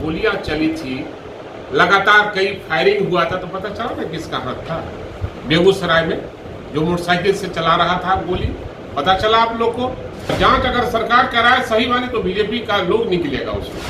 गोलियां चली थी, लगातार कई फायरिंग हुआ था, तो पता चला ना किसका हाथ था। बेगूसराय में जो मोटरसाइकिल से चला रहा था गोली, पता चला आप लोग को। जांच अगर सरकार कराए सही माने तो बीजेपी का लोग निकलेगा उसमें,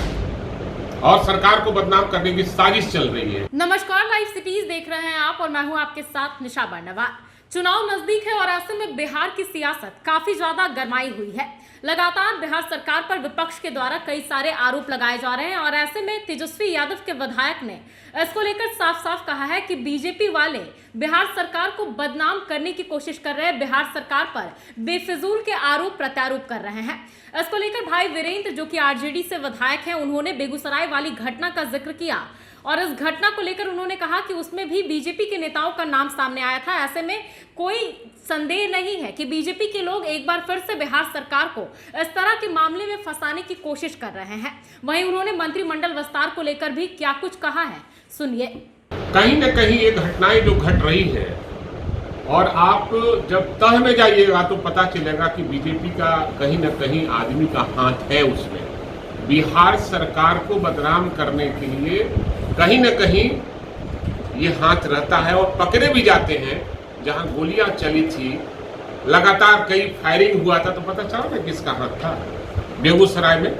और सरकार को बदनाम करने की साजिश चल रही है। नमस्कार, लाइव सिटीज देख रहे हैं आप और मैं हूं आपके साथ निशा बर्नवाल। चुनाव नजदीक है और ऐसे में बिहार की सियासत काफी ज्यादा गरमाई हुई है। लगातार बिहार सरकार पर विपक्ष के द्वारा कई सारे आरोप लगाए जा रहे हैं और ऐसे में तेजस्वी यादव के विधायक ने इसको लेकर साफ साफ कहा है कि बीजेपी वाले बिहार सरकार को बदनाम करने की कोशिश कर रहे हैं, बिहार सरकार पर बेफिजूल के आरोप प्रत्यारोप कर रहे हैं। इसको लेकर भाई वीरेंद्र जो कि आरजेडी से विधायक हैं, उन्होंने बेगूसराय वाली घटना का जिक्र किया और इस घटना को लेकर उन्होंने कहा कि उसमें भी बीजेपी के नेताओं का नाम सामने आया था। ऐसे में कोई संदेह नहीं है कि बीजेपी के लोग एक बार फिर से बिहार सरकार को इस तरह के मामले में फंसाने की कोशिश कर रहे हैं। वहीं उन्होंने मंत्रिमंडल विस्तार को लेकर भी क्या कुछ कहा है, सुनिए। कहीं न कहीं ये घटनाएं जो घट रही है, और आप जब तह में जाइएगा तो पता चलेगा कि बीजेपी का कहीं न कहीं आदमी का हाथ है उसमें। बिहार सरकार को बदनाम करने के लिए कहीं न कहीं ये हाथ रहता है, और पकड़े भी जाते हैं। जहां गोलियां चली थी, लगातार कई फायरिंग हुआ था, तो पता चला ना किसका हाथ था। बेगूसराय में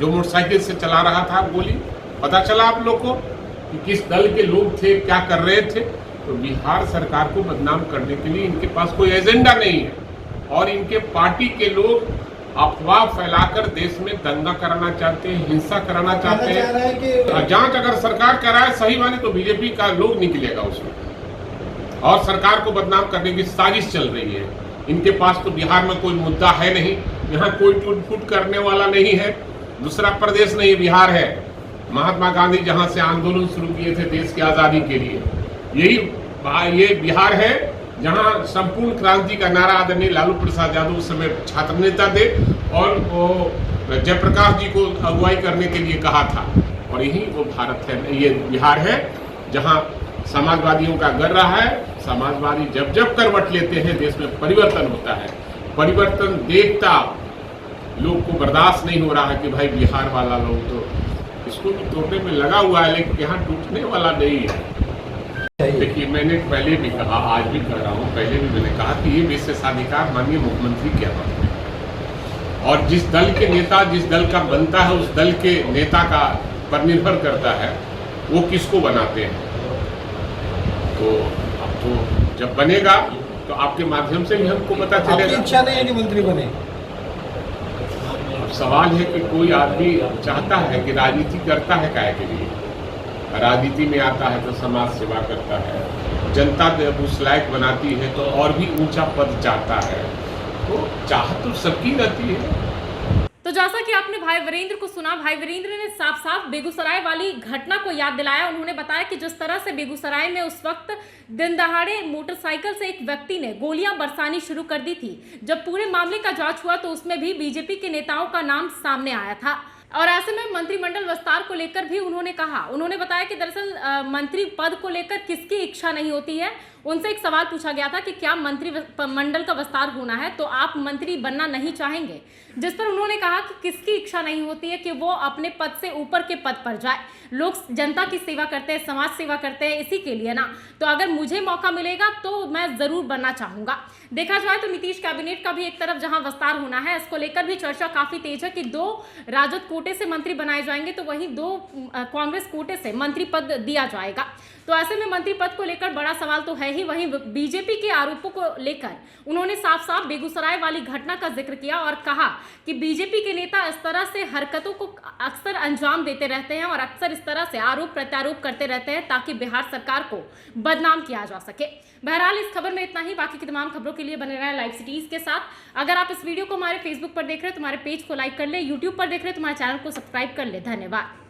जो मोटरसाइकिल से चला रहा था गोली, पता चला आप लोग को कि किस दल के लोग थे, क्या कर रहे थे। तो बिहार सरकार को बदनाम करने के लिए इनके पास कोई एजेंडा नहीं है, और इनके पार्टी के लोग अफवाह फैलाकर देश में दंगा कराना चाहते हैं, हिंसा कराना चाहते हैं। जांच अगर सरकार कराए सही माने तो बीजेपी का लोग निकलेगा उसमें, और सरकार को बदनाम करने की साजिश चल रही है। इनके पास तो बिहार में कोई मुद्दा है नहीं, यहाँ कोई टूट फूट करने वाला नहीं है। दूसरा प्रदेश नहीं, बिहार है। महात्मा गांधी जहाँ से आंदोलन शुरू किए थे देश की आजादी के लिए, ये बिहार है, जहां संपूर्ण क्रांति का नारा आदरणीय लालू प्रसाद यादव उस समय छात्र नेता थे, और वो जयप्रकाश जी को अगुवाई करने के लिए कहा था। और यही वो भारत है, ये बिहार है, जहां समाजवादियों का गर रहा है। समाजवादी जब जब करवट लेते हैं देश में परिवर्तन होता है। परिवर्तन देखता लोग को बर्दाश्त नहीं हो रहा है कि भाई बिहार वाला लोग तो इसको भी तोड़ने में लगा हुआ है, लेकिन यहाँ टूटने वाला नहीं है। देखिए, मैंने पहले भी कहा, आज भी कह रहा हूँ, पहले भी मैंने कहा कि ये विशेषाधिकार माननीय मुख्यमंत्री के हाथ में, और जिस दल के नेता जिस दल का बनता है उस दल के नेता का पर निर्भर करता है वो किसको बनाते हैं। तो अब तो जब बनेगा तो आपके माध्यम से भी हमको पता चलेगा। आपकी इच्छा नहीं है कि मंत्री बने? अब सवाल है कि कोई आदमी चाहता है कि राजनीति करता है काहे के लिए। राजनीति में आता है तो समाज सेवा करता है, जनता जब उस लायक बनाती है तो और भी ऊंचा पद चाहता है। तो चाहत तो सबकी रहती है। तो जैसा कि आपने भाई वीरेंद्र को सुना, भाई वीरेंद्र ने साफ साफ बेगूसराय वाली घटना को याद दिलाया। उन्होंने बताया कि जिस तरह से बेगूसराय में उस वक्त दिन दहाड़े मोटरसाइकिल से एक व्यक्ति ने गोलियां बरसानी शुरू कर दी थी। जब पूरे मामले का जांच हुआ तो उसमें भी बीजेपी के नेताओं का नाम सामने आया था। और ऐसे में मंत्रिमंडल विस्तार को लेकर भी उन्होंने कहा, उन्होंने बताया कि दरअसल मंत्री पद को लेकर किसकी इच्छा नहीं होती है। उनसे एक सवाल पूछा गया था कि क्या मंत्रिमंडल का विस्तार होना है तो आप मंत्री बनना नहीं चाहेंगे, जिस पर उन्होंने कहा कि किसकी इच्छा नहीं होती है कि वो अपने पद से ऊपर के पद पर जाए। लोग जनता की सेवा करते हैं, समाज सेवा करते हैं, इसी के लिए ना। तो अगर मुझे मौका मिलेगा तो मैं जरूर बनना चाहूंगा। देखा जाए तो नीतीश कैबिनेट का भी एक तरफ जहां विस्तार होना है, इसको लेकर भी चर्चा काफी तेज है कि 2 राजद कोटे से मंत्री बनाए जाएंगे तो वहीं 2 कांग्रेस कोटे से मंत्री पद दिया जाएगा। तो ऐसे में मंत्री पद को लेकर बड़ा सवाल तो है ही। वहीं बीजेपी के आरोपों को लेकर उन्होंने साफ साफ बेगूसराय वाली घटना का जिक्र किया और कहा कि बीजेपी के नेता इस तरह से हरकतों को अक्सर अंजाम देते रहते हैं और अक्सर इस तरह से आरोप प्रत्यारोप करते रहते हैं ताकि बिहार सरकार को बदनाम किया जा सके। बहरहाल इस खबर में इतना ही। बाकी की तमाम खबरों के लिए बने रहें लाइव सिटीज के साथ। अगर आप इस वीडियो को हमारे फेसबुक पर देख रहे हैं तो हमारे पेज को लाइक कर ले, यूट्यूब पर देख रहे हैं तो हमारे चैनल को सब्सक्राइब कर ले। धन्यवाद।